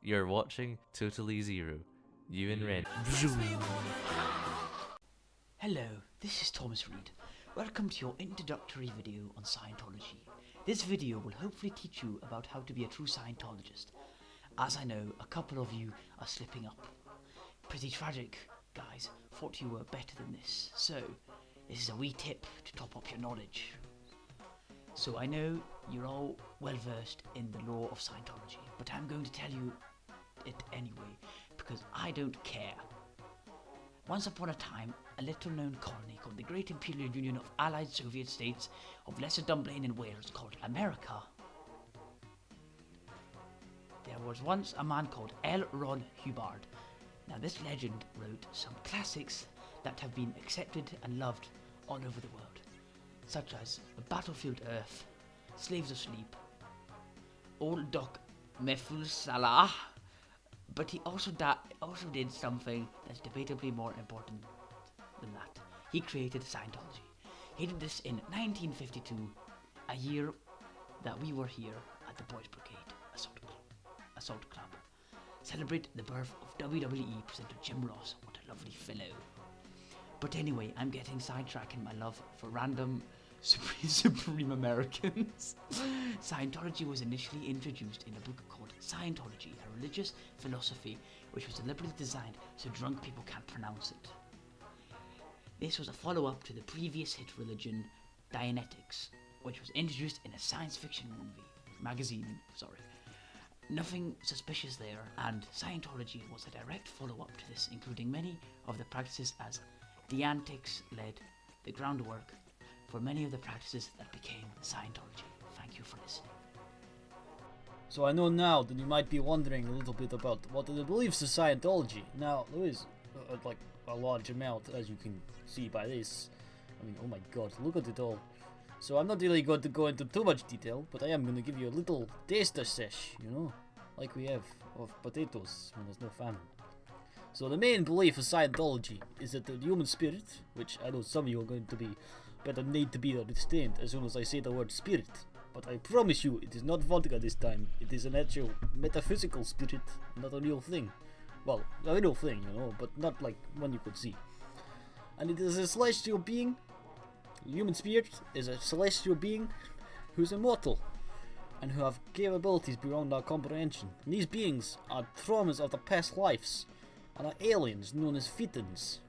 You're watching Totally Zero. You and Ren. Hello, this is Thomas Reed. Welcome to your introductory video on Scientology. This video will hopefully teach you about how to be a true Scientologist, as I know a couple of you are slipping up. Pretty tragic, guys. Thought you were better than this. So, this is a wee tip to top up your knowledge. So I know you're all well versed in the lore of Scientology, but I'm going to tell you it anyway, because I don't care. Once upon a time, a little known colony called the Great Imperial Union of Allied Soviet States of Lesser Dunblane in Wales called America. There was once a man called L. Ron Hubbard. Now this legend wrote some classics that have been accepted and loved all over the world, such as The Battlefield Earth, Slaves of Sleep, Old Doc Methuselah, but he also did something that's debatably more important than that. He created Scientology. He did this in 1952, a year that we were here at the Boys Brigade Assault Club. Celebrate the birth of WWE presenter Jim Ross. What a lovely fellow. But anyway, I'm getting sidetracked in my love for random Supreme Americans. Scientology was initially introduced in a book called Scientology, a religious philosophy which was deliberately designed so drunk people can't pronounce it. This was a follow-up to the previous hit religion, Dianetics, which was introduced in a science fiction magazine. Nothing suspicious there, and Scientology was a direct follow-up to this, including many of the practices, as Dianetics led the groundwork for many of the practices that became Scientology. Thank you for listening. So I know now that you might be wondering a little bit about what are the beliefs of Scientology. Now, there is like a large amount, as you can see by this. I mean, oh my god, look at it all. So I'm not really going to go into too much detail, but I am going to give you a little taster sesh, you know, like we have of potatoes when there's no famine. So the main belief of Scientology is that the human spirit, which I know some of you are going to be better need to be understand as soon as I say the word spirit, but I promise you it is not vodka this time. It is an actual metaphysical spirit, not a real thing. Well, a real thing, you know, but not like one you could see. And it is a celestial being. Human spirit is a celestial being who's immortal and who have capabilities beyond our comprehension. And these beings are traumas of the past lives and are aliens known as Phaetons.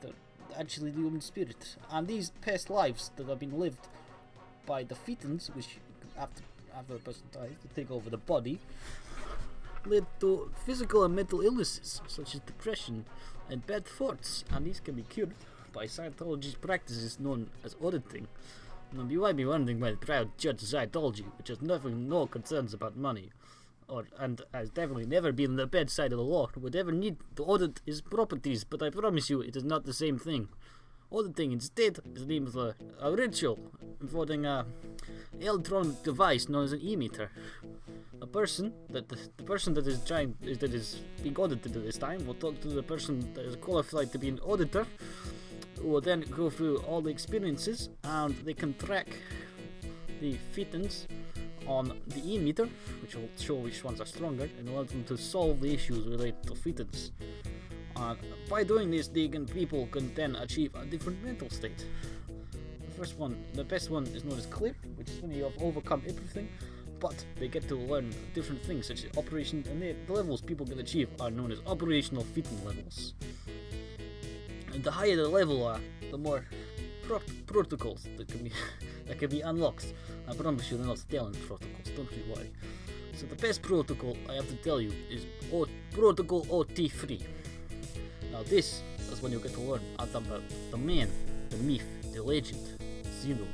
They're actually the human spirit. And these past lives that have been lived by the Phaetons, which after a person dies to take over the body, led to physical and mental illnesses such as depression and bad thoughts, and these can be cured by Scientology's practices known as auditing. Now you might be wondering why the proud Church of Scientology, which has no concerns about money, and has definitely never been on the bad side of the law, would ever need to audit his properties, but I promise you it is not the same thing. Auditing instead is the name of a ritual involving an electronic device known as an e-meter. The person that is being audited at this time will talk to the person that is qualified to be an auditor, who will then go through all the experiences, and they can track the Phaetons on the e-meter, which will show which ones are stronger, and allow them to solve the issues related to Phaetons. By doing this, people can then achieve a different mental state. The best one is known as clear, which is when you have overcome everything, but they get to learn different things such as operation, and the levels people can achieve are known as operational Phaeton levels. And the higher the level are, the more protocols that can be unlocked. I promise you they're not stealing protocols, don't you worry. So the best protocol I have to tell you is Protocol OT3. Now this is when you get to learn about the man, the myth, the legend, Zeno.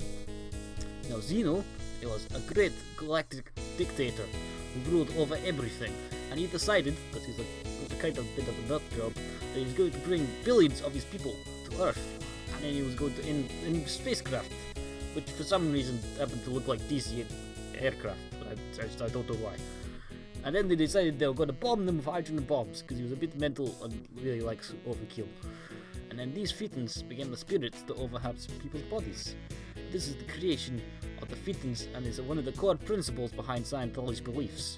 Now Zeno, he was a great galactic dictator who ruled over everything, and he decided, because he's a kind of bit of a nut job, that he was going to bring billions of his people to Earth, and then he was going to in spacecraft, which for some reason happened to look like DC aircraft, I don't know why. And then they decided they were going to bomb them with hydrogen bombs, because he was a bit mental and really likes overkill. And then these Phaetons became the spirits that overlaps people's bodies. This is the creation of the Phaetons and is one of the core principles behind Scientology's beliefs.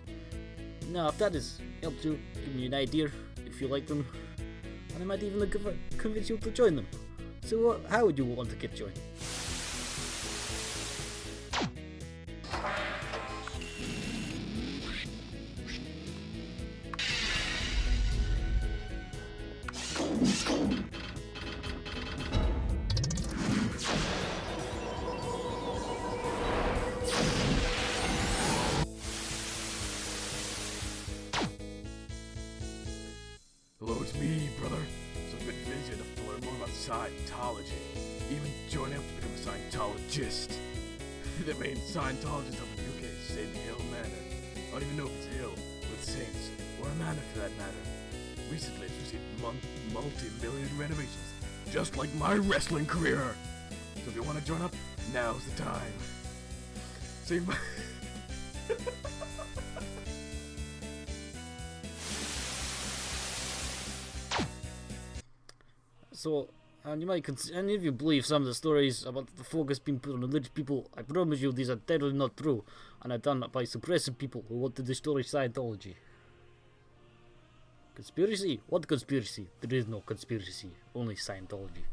Now, if that is help you, give me an idea if you like them, and I might even convince you to join them. So how would you want to get joined? Hello, it's me, brother. So I've been busy enough to learn more about Scientology. Even joining up to become a Scientologist. The main Scientologist up in the UK is Sadie Hill Manor. I don't even know if it's Hill, with Saints, or a manor for that matter. Recently, it's received multi-million renovations, just like my wrestling career. So if you want to join up, now's the time. See my... So, and you might and if you believe some of the stories about the focus being put on religious people, I promise you these are totally not true, and are done by suppressive people who want to destroy Scientology. Conspiracy? What conspiracy? There is no conspiracy, only Scientology.